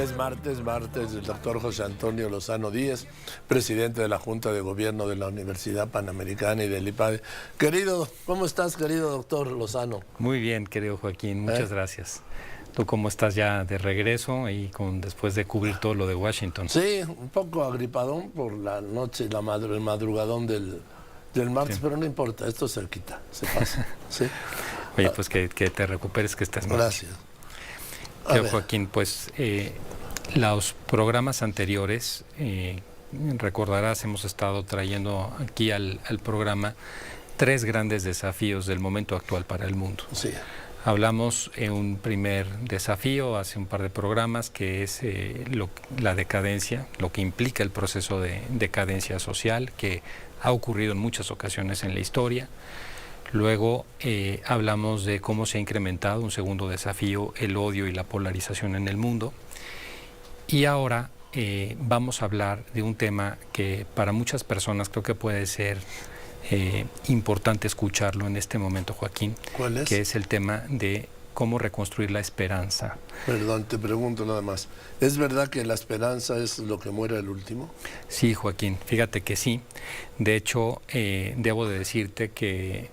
Es martes del doctor José Antonio Lozano Díez, presidente de la Junta de Gobierno de la Universidad Panamericana y del IPADE. Querido, ¿cómo estás, querido doctor Lozano? Muy bien, querido Joaquín, muchas gracias. ¿Tú cómo estás ya de regreso y después de cubrir todo lo de Washington? Sí, un poco agripadón por la noche, el madrugadón del martes, sí. Pero no importa, esto se quita, se pasa. ¿Sí? Oye, pues que te recuperes, que estés mal. Gracias. Joaquín, pues los programas anteriores, recordarás, hemos estado trayendo aquí al programa 3 grandes desafíos del momento actual para el mundo. Sí. Hablamos en un primer desafío hace un par de programas, que es la decadencia, lo que implica el proceso de decadencia social que ha ocurrido en muchas ocasiones en la historia. Luego hablamos de cómo se ha incrementado, un segundo desafío, el odio y la polarización en el mundo. Y ahora vamos a hablar de un tema que para muchas personas creo que puede ser importante escucharlo en este momento, Joaquín. ¿Cuál es? Que es el tema de cómo reconstruir la esperanza. Perdón, te pregunto nada más. ¿Es verdad que la esperanza es lo que muere al último? Sí, Joaquín, fíjate que sí. De hecho, debo de decirte que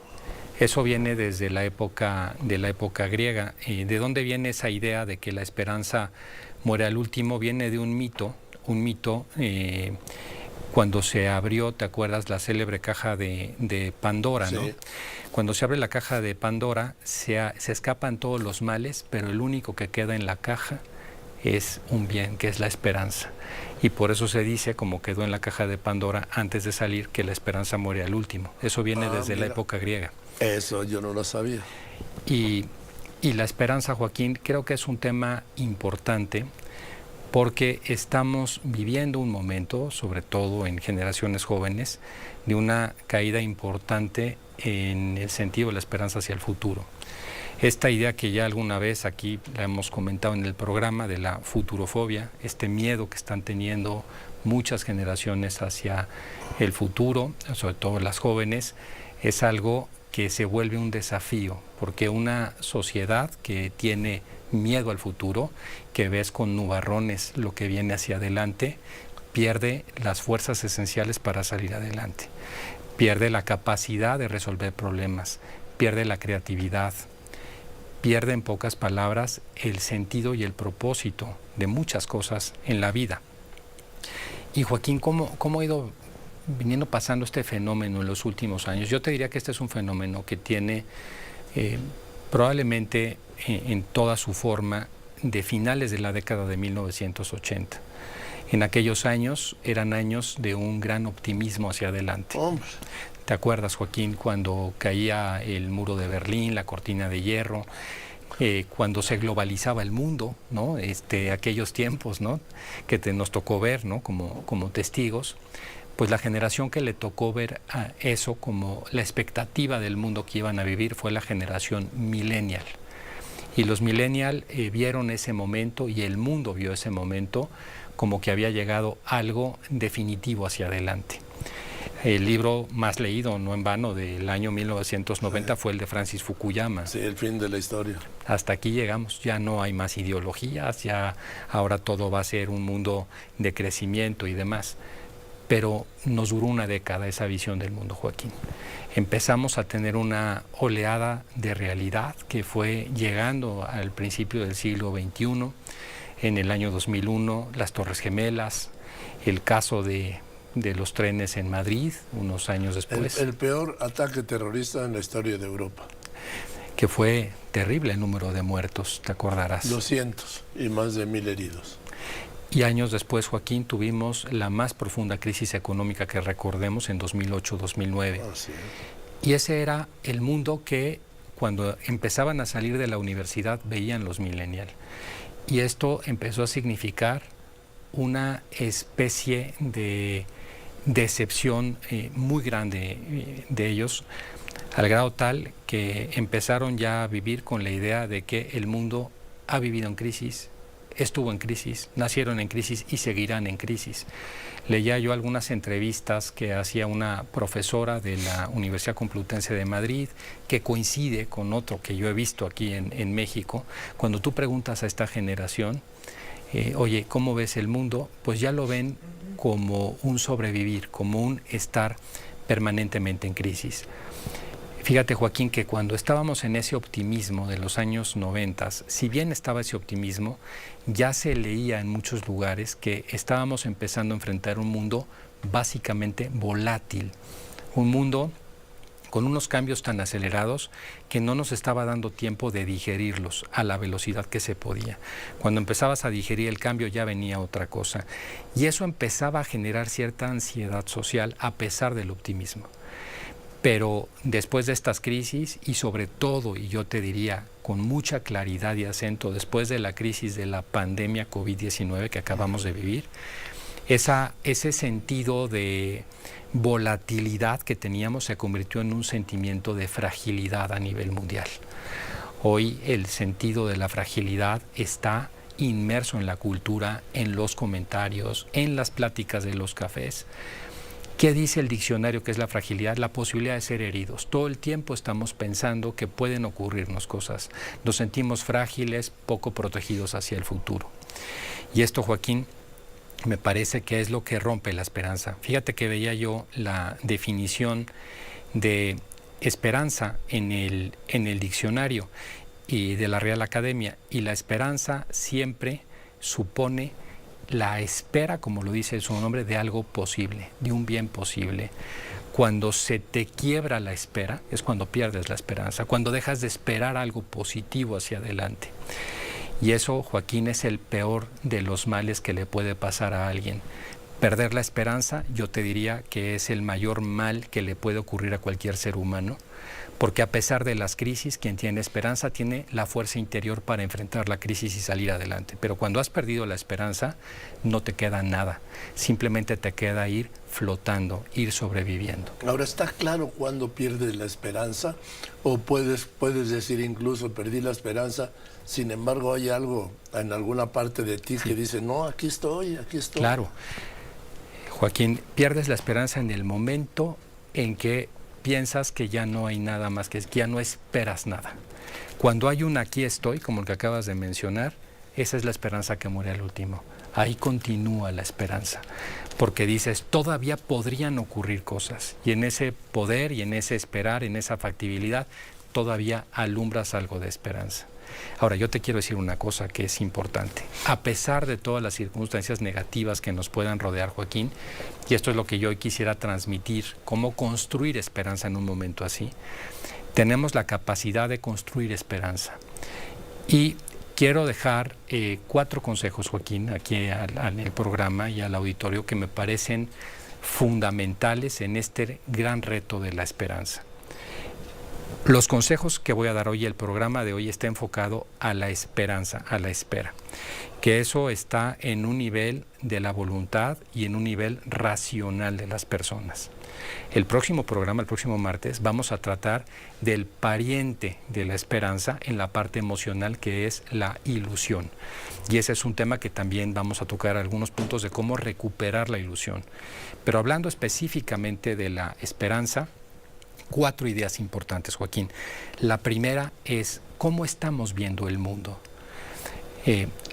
eso viene desde la época griega. ¿De dónde viene esa idea de que la esperanza muere al último? Viene de un mito cuando se abrió, ¿te acuerdas? La célebre caja de Pandora, sí. ¿No? Cuando se abre la caja de Pandora, se escapan todos los males, pero el único que queda en la caja es un bien, que es la esperanza. Y por eso se dice, como quedó en la caja de Pandora antes de salir, que la esperanza muere al último. Eso viene desde la época griega. Eso yo no lo sabía. Y la esperanza, Joaquín, creo que es un tema importante porque estamos viviendo un momento, sobre todo en generaciones jóvenes, de una caída importante en el sentido de la esperanza hacia el futuro. Esta idea que ya alguna vez aquí la hemos comentado en el programa de la futurofobia, este miedo que están teniendo muchas generaciones hacia el futuro, sobre todo las jóvenes, es algo que se vuelve un desafío, porque una sociedad que tiene miedo al futuro, que ves con nubarrones lo que viene hacia adelante, pierde las fuerzas esenciales para salir adelante, pierde la capacidad de resolver problemas, pierde la creatividad, pierde, en pocas palabras, el sentido y el propósito de muchas cosas en la vida. Y Joaquín, ¿cómo ha ido viniendo pasando este fenómeno en los últimos años? Yo te diría que este es un fenómeno que tiene probablemente en toda su forma de finales de la década de 1980. En aquellos años eran años de un gran optimismo hacia adelante. ¿Te acuerdas, Joaquín, cuando caía el muro de Berlín, la cortina de hierro, cuando se globalizaba el mundo, ¿no? Aquellos tiempos, ¿no? Que nos tocó ver, ¿no? como testigos? Pues la generación que le tocó ver a eso como la expectativa del mundo que iban a vivir fue la generación millennial. Y los millennial vieron ese momento, y el mundo vio ese momento como que había llegado algo definitivo hacia adelante. El libro más leído, no en vano, del año 1990 fue el de Francis Fukuyama. Sí, el fin de la historia. Hasta aquí llegamos, ya no hay más ideologías, ya ahora todo va a ser un mundo de crecimiento y demás. Pero nos duró una década esa visión del mundo, Joaquín. Empezamos a tener una oleada de realidad que fue llegando al principio del siglo XXI, en el año 2001, las Torres Gemelas, el caso de los trenes en Madrid, unos años después. El peor ataque terrorista en la historia de Europa. Que fue terrible el número de muertos, te acordarás. 200 y más de 1000 heridos. Y años después, Joaquín, tuvimos la más profunda crisis económica que recordemos en 2008-2009. Sí. Y ese era el mundo que cuando empezaban a salir de la universidad veían los millennial. Y esto empezó a significar una especie de decepción muy grande de ellos, al grado tal que empezaron ya a vivir con la idea de que el mundo ha vivido en crisis, estuvo en crisis, nacieron en crisis y seguirán en crisis. Leía yo algunas entrevistas que hacía una profesora de la Universidad Complutense de Madrid, que coincide con otro que yo he visto aquí en México. Cuando tú preguntas a esta generación, oye, ¿cómo ves el mundo? Pues ya lo ven como un sobrevivir, como un estar permanentemente en crisis. Fíjate, Joaquín, que cuando estábamos en ese optimismo de los años 90, si bien estaba ese optimismo, ya se leía en muchos lugares que estábamos empezando a enfrentar un mundo básicamente volátil, un mundo con unos cambios tan acelerados que no nos estaba dando tiempo de digerirlos a la velocidad que se podía. Cuando empezabas a digerir el cambio ya venía otra cosa. Y eso empezaba a generar cierta ansiedad social a pesar del optimismo. Pero después de estas crisis y sobre todo, y yo te diría con mucha claridad y acento, después de la crisis de la pandemia COVID-19 que acabamos de vivir, ese sentido de volatilidad que teníamos se convirtió en un sentimiento de fragilidad a nivel mundial. Hoy el sentido de la fragilidad está inmerso en la cultura, en los comentarios, en las pláticas de los cafés. ¿Qué dice el diccionario que es la fragilidad? La posibilidad de ser heridos. Todo el tiempo estamos pensando que pueden ocurrirnos cosas. Nos sentimos frágiles, poco protegidos hacia el futuro. Y esto, Joaquín, me parece que es lo que rompe la esperanza. Fíjate que veía yo la definición de esperanza en el diccionario y de la Real Academia, y la esperanza siempre supone la espera, como lo dice su nombre, de algo posible, de un bien posible. Cuando se te quiebra la espera, es cuando pierdes la esperanza, cuando dejas de esperar algo positivo hacia adelante. Y eso, Joaquín, es el peor de los males que le puede pasar a alguien. Perder la esperanza, yo te diría que es el mayor mal que le puede ocurrir a cualquier ser humano, porque a pesar de las crisis, quien tiene esperanza tiene la fuerza interior para enfrentar la crisis y salir adelante. Pero cuando has perdido la esperanza, no te queda nada. Simplemente te queda ir flotando, ir sobreviviendo. Ahora, ¿está claro cuándo pierdes la esperanza? ¿O puedes decir incluso, perdí la esperanza, sin embargo hay algo en alguna parte de ti que dice, no, aquí estoy, aquí estoy? Claro. Joaquín, pierdes la esperanza en el momento en que piensas que ya no hay nada más, que ya no esperas nada. Cuando hay un aquí estoy, como el que acabas de mencionar, esa es la esperanza que muere al último. Ahí continúa la esperanza, porque dices, todavía podrían ocurrir cosas, y en ese poder y en ese esperar, en esa factibilidad, todavía alumbras algo de esperanza. Ahora, yo te quiero decir una cosa que es importante. A pesar de todas las circunstancias negativas que nos puedan rodear, Joaquín, y esto es lo que yo hoy quisiera transmitir, cómo construir esperanza en un momento así, tenemos la capacidad de construir esperanza. Y quiero dejar 4 consejos, Joaquín, aquí en el programa y al auditorio que me parecen fundamentales en este gran reto de la esperanza. Los consejos que voy a dar hoy, el programa de hoy está enfocado a la esperanza, a la espera, que eso está en un nivel de la voluntad y en un nivel racional de las personas. El próximo programa, el próximo martes, vamos a tratar del pariente de la esperanza en la parte emocional, que es la ilusión. Y ese es un tema que también vamos a tocar algunos puntos de cómo recuperar la ilusión. Pero hablando específicamente de la esperanza, 4 ideas importantes, Joaquín. La primera es cómo estamos viendo el mundo.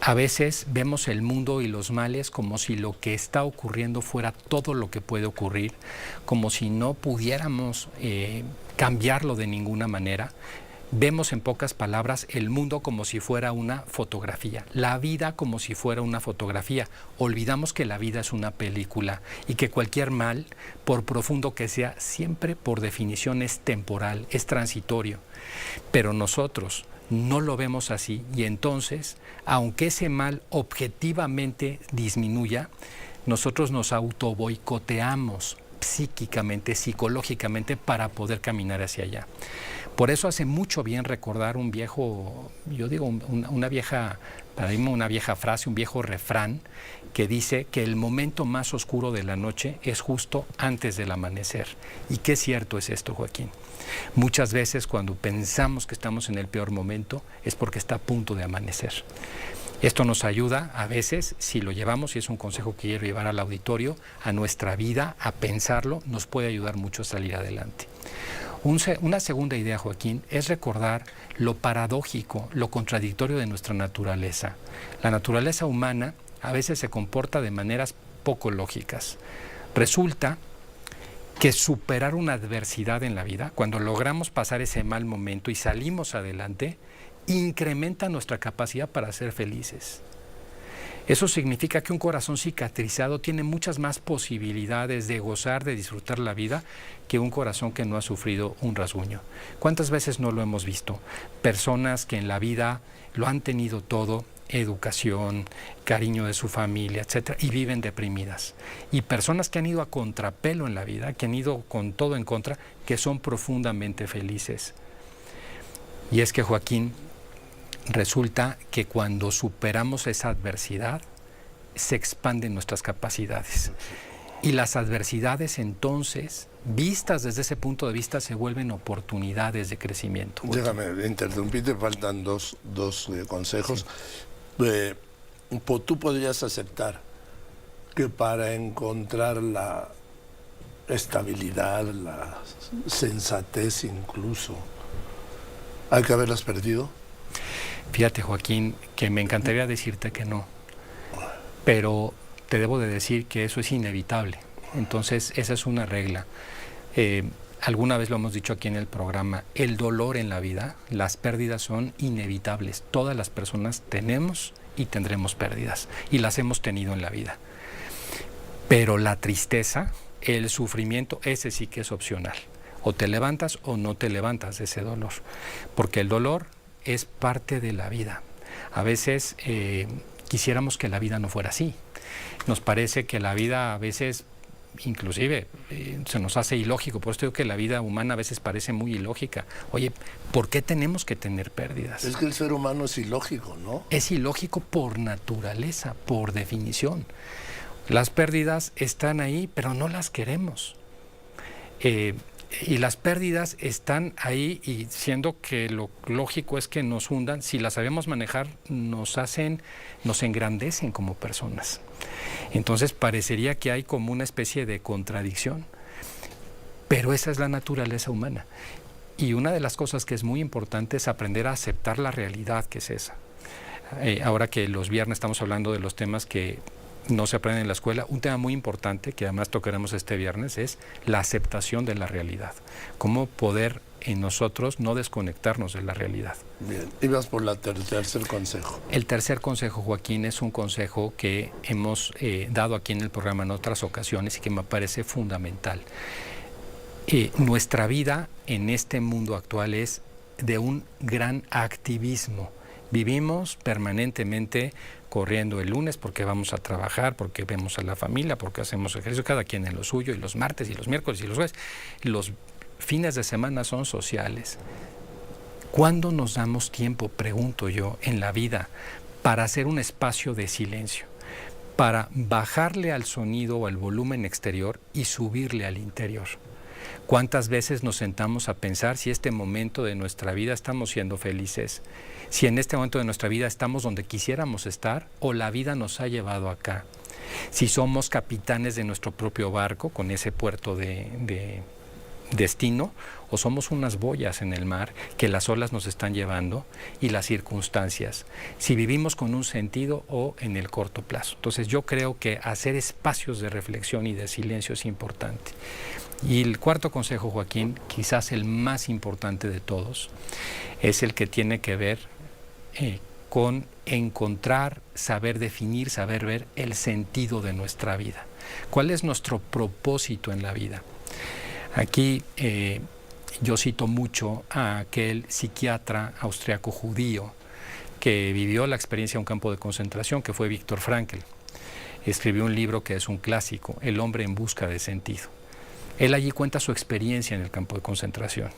A veces vemos el mundo y los males como si lo que está ocurriendo fuera todo lo que puede ocurrir, como si no pudiéramos cambiarlo de ninguna manera. Vemos, en pocas palabras, el mundo como si fuera una fotografía, la vida como si fuera una fotografía. Olvidamos que la vida es una película y que cualquier mal, por profundo que sea, siempre por definición es temporal, es transitorio. Pero nosotros no lo vemos así, y entonces, aunque ese mal objetivamente disminuya, nosotros nos autoboicoteamos psíquicamente, psicológicamente, para poder caminar hacia allá. Por eso hace mucho bien recordar un viejo, yo digo una vieja paradigma, una vieja frase, un viejo refrán que dice que el momento más oscuro de la noche es justo antes del amanecer. Y qué cierto es esto, Joaquín. Muchas veces cuando pensamos que estamos en el peor momento es porque está a punto de amanecer. Esto nos ayuda a veces, si lo llevamos, y es un consejo que quiero llevar al auditorio, a nuestra vida, a pensarlo, nos puede ayudar mucho a salir adelante. Una segunda idea, Joaquín, es recordar lo paradójico, lo contradictorio de nuestra naturaleza. La naturaleza humana a veces se comporta de maneras poco lógicas. Resulta que superar una adversidad en la vida, cuando logramos pasar ese mal momento y salimos adelante, incrementa nuestra capacidad para ser felices. Eso significa que un corazón cicatrizado tiene muchas más posibilidades de gozar, de disfrutar la vida, que un corazón que no ha sufrido un rasguño. ¿Cuántas veces no lo hemos visto? Personas que en la vida lo han tenido todo, educación, cariño de su familia, etcétera, y viven deprimidas. Y personas que han ido a contrapelo en la vida, que han ido con todo en contra, que son profundamente felices. Y es que, Joaquín, resulta que cuando superamos esa adversidad, se expanden nuestras capacidades. Y las adversidades entonces, vistas desde ese punto de vista, se vuelven oportunidades de crecimiento. Déjame interrumpir, te faltan dos consejos. Sí. Tú podrías aceptar que para encontrar la estabilidad, la sensatez incluso, ¿hay que haberlas perdido? Fíjate, Joaquín, que me encantaría decirte que no, pero te debo de decir que eso es inevitable. Entonces, esa es una regla. Alguna vez lo hemos dicho aquí en el programa, el dolor en la vida, las pérdidas son inevitables. Todas las personas tenemos y tendremos pérdidas, y las hemos tenido en la vida. Pero la tristeza, el sufrimiento, ese sí que es opcional. O te levantas o no te levantas de ese dolor, porque el dolor es parte de la vida. A veces quisiéramos que la vida no fuera así. Nos parece que la vida a veces, inclusive, se nos hace ilógico. Por eso digo que la vida humana a veces parece muy ilógica. Oye, ¿por qué tenemos que tener pérdidas? Es que el ser humano es ilógico, ¿no? Es ilógico por naturaleza, por definición. Las pérdidas están ahí, pero no las queremos. Y las pérdidas están ahí, y siendo que lo lógico es que nos hundan, si las sabemos manejar, nos engrandecen como personas. Entonces parecería que hay como una especie de contradicción, pero esa es la naturaleza humana. Y una de las cosas que es muy importante es aprender a aceptar la realidad que es esa. Ahora que los viernes estamos hablando de los temas que no se aprenden en la escuela, un tema muy importante que además tocaremos este viernes es la aceptación de la realidad. Cómo poder en nosotros no desconectarnos de la realidad. Bien, y vas por el tercer consejo. El tercer consejo, Joaquín, es un consejo que hemos dado aquí en el programa en otras ocasiones y que me parece fundamental. Nuestra vida en este mundo actual es de un gran activismo. Vivimos permanentemente corriendo el lunes porque vamos a trabajar, porque vemos a la familia, porque hacemos ejercicio, cada quien en lo suyo, y los martes y los miércoles y los jueves. Los fines de semana son sociales. ¿Cuándo nos damos tiempo, pregunto yo, en la vida para hacer un espacio de silencio, para bajarle al sonido o al volumen exterior y subirle al interior? ¿Cuántas veces nos sentamos a pensar si este momento de nuestra vida estamos siendo felices? Si en este momento de nuestra vida estamos donde quisiéramos estar o la vida nos ha llevado acá. Si somos capitanes de nuestro propio barco con ese puerto de destino, o somos unas boyas en el mar que las olas nos están llevando y las circunstancias. Si vivimos con un sentido o en el corto plazo. Entonces yo creo que hacer espacios de reflexión y de silencio es importante. Y el cuarto consejo, Joaquín, quizás el más importante de todos, es el que tiene que ver con encontrar, saber definir, saber ver el sentido de nuestra vida. ¿Cuál es nuestro propósito en la vida? Aquí yo cito mucho a aquel psiquiatra austriaco judío que vivió la experiencia de un campo de concentración, que fue Viktor Frankl. Escribió un libro que es un clásico, El hombre en busca de sentido. Él allí cuenta su experiencia en el campo de concentración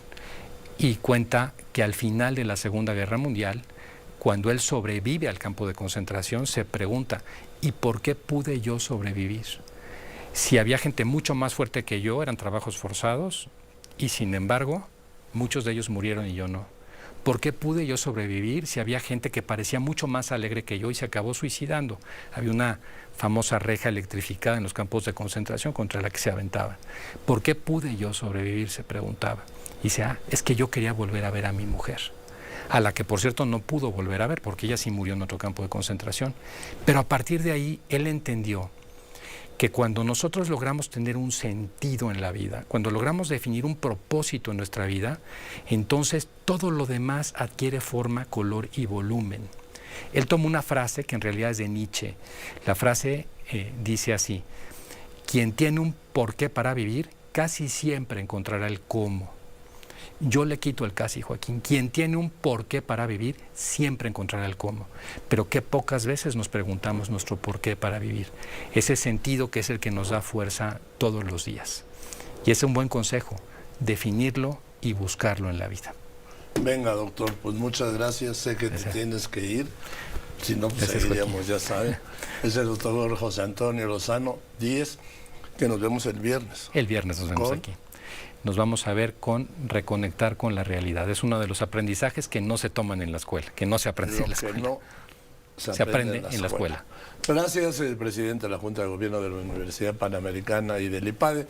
y cuenta que al final de la Segunda Guerra Mundial, cuando él sobrevive al campo de concentración, se pregunta, ¿y por qué pude yo sobrevivir? Si había gente mucho más fuerte que yo, eran trabajos forzados, y sin embargo, muchos de ellos murieron y yo no. ¿Por qué pude yo sobrevivir si había gente que parecía mucho más alegre que yo y se acabó suicidando? Había una famosa reja electrificada en los campos de concentración contra la que se aventaban. ¿Por qué pude yo sobrevivir?, se preguntaba. Y dice, es que yo quería volver a ver a mi mujer, a la que por cierto no pudo volver a ver porque ella sí murió en otro campo de concentración. Pero a partir de ahí él entendió que cuando nosotros logramos tener un sentido en la vida, cuando logramos definir un propósito en nuestra vida, entonces todo lo demás adquiere forma, color y volumen. Él tomó una frase que en realidad es de Nietzsche. La frase dice así: quien tiene un porqué para vivir, casi siempre encontrará el cómo. Yo le quito el casi, Joaquín. Quien tiene un porqué para vivir, siempre encontrará el cómo. Pero qué pocas veces nos preguntamos nuestro porqué para vivir. Ese sentido que es el que nos da fuerza todos los días. Y es un buen consejo, definirlo y buscarlo en la vida. Venga, doctor, pues muchas gracias. Sé que te tienes que ir. Si no, pues seguiríamos, ya sabe. Es el doctor José Antonio Lozano Díez, que nos vemos el viernes. El viernes nos vemos aquí. Nos vamos a ver con reconectar con la realidad. Es uno de los aprendizajes que no se toman en la escuela, que no se aprende en la escuela. No se aprende en la escuela. Gracias, el presidente de la Junta de Gobierno de la Universidad Panamericana y del IPADE.